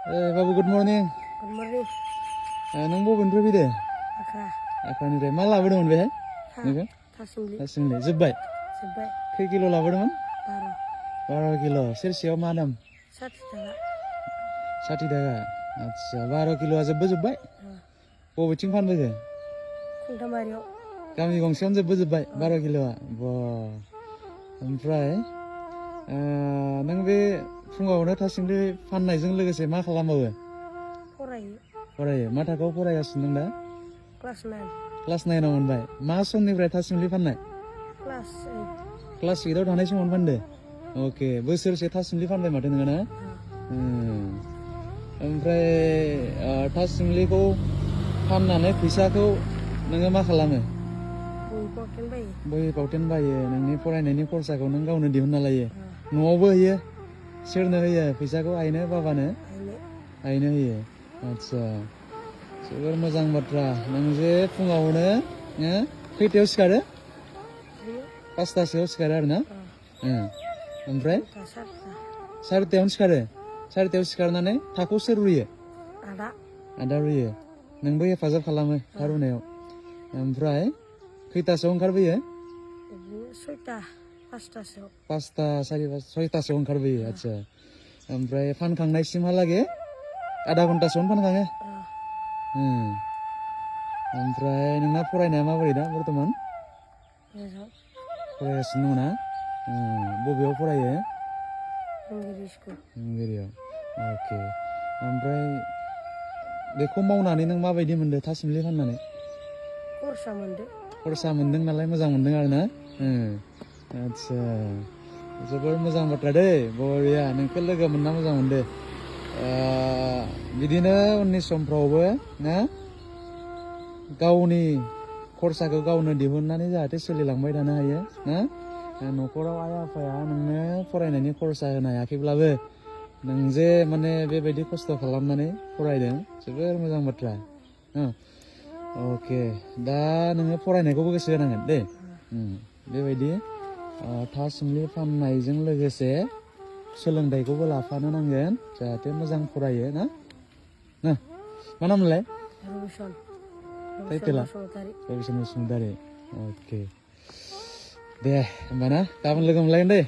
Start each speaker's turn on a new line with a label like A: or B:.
A: Babu, good morning.
B: Good morning.
A: Nang bबेनिफ्राय फैदो?
B: Akra.
A: आख्रानिफ्राय मा लाबोदोंमोन बेहाय? नोङो?
B: Tasumli.
A: थासुमलि जोब्बाय?
B: Sebaik.
A: खै किल' लाबोदोंमोन?
B: Baru.
A: 12 किल'. सेरसेयाव मा दाम?
B: 60 taga.
A: 60 थाखा। आच्छा 12 किल'आ जोब्बाय? बबेथिं फानबोखो?
B: Kuntamariau.
A: गामि गंसेयावनो जोब्बाय 12 किल'आ? बा। ओमफ्राय नों बे फुङावनो थासुमलि फाननायजों लोगोसे मा खालामबावो?
B: Farayo.
A: फरायो। मा थाखोआव फरायगासिनो दं दा?
B: Kelas 9.
A: क्लास 9आव मोनबाय। मा समनिफ्राय थासुमलि फाननाय?
B: Kelas 8.
A: क्लास 8आव थानाय समावनो फानदो? अके, बोसोरसे थासुमलि फानबाय माथो नोङो ना? ओमफ्राय थासुमलिखौ फाननानै फैसाखौ नोङो मा खालामो?
B: Bui pauten bayi.
A: बहि फावथेन बायो, नोंनि फरायनायनि खरसाखौ नों गावनो दिहुनना लायो। न'आवबो होयो? सोरनो होयो फैसाखौ? आइनो, बाबानो?
B: Aine.
A: आइनो होयो। आच्छा, जोबोर मोजां बाथ्रा। नों जे फुङावनो खैथायाव सिखारो?
B: Aine.
A: 5टासोआव सिखारो आरो ना? ओमफ्राय?
B: Santa sarta.
A: 4टायावनो सिखारो? 4टायाव सिखारनानै थाखौ सोर रुयो?
B: Ada.
A: आदा रुयो। नोंबो हेफाजाब खालामो था रुनायाव। ओमफ्राय खैथासोआव ओंखारबोयो?
B: Biदिनो 6टा, 5टासोआव.
A: 5टा, 6टासोआव ओंखारबोयो। आच्छा, ओमफ्राय फानखांनायसिमहालागै आधा घन्टासोआवनो फानखाङो? ओमफ्राय नोंना फरायनाया माबोरै दा बर्थमान?
B: Moजां.
A: फरायगासिनो दङ ना? बबेयाव फरायो?
B: Hungary school.
A: हंगेरियाव। अके, ओमफ्राय बेखौ मावनानै नों माबायदि मोनदों थासुमलि फाननानै?
B: Kursa mondo.
A: खरसा मोनदों नालाय मोजां मोनदों आरो ना? आच्छा, जोबोर मोजां बाथ्रा दै, बरिया। नोंखौ लोगो मोनना मोजां मोनदों। बिदिनो उननि समफ्रावबो ना गावनि खरसाखौ गावनो दिहुननानै जाहाथे सोलिलांबाय थानो हायो ना? न'खराव आइ आफाया नोंनो फरायनायनि खरसा होनो हायाखैब्लाबो नों जे माने बेबायदि खस्थ' खालामनानै फरायदों, जोबोर मोजां बाथ्रा। अके, दा नोङो फरायनायखौबो गोसो होनांगोन दे। बेबायदि थासुमलि फाननायजों लोगोसे सोलोंथाइखौबो लाफानो नांगोन, जाहाथे मोजां फरायो ना? मा नाम मोनलाय?
B: Robinson.
A: टाइटेला?
B: Basumatari.
A: रबिसन बसुमतारी। अके, दे होमबा ना, गाबोन लोगो मोनलायगोन दे।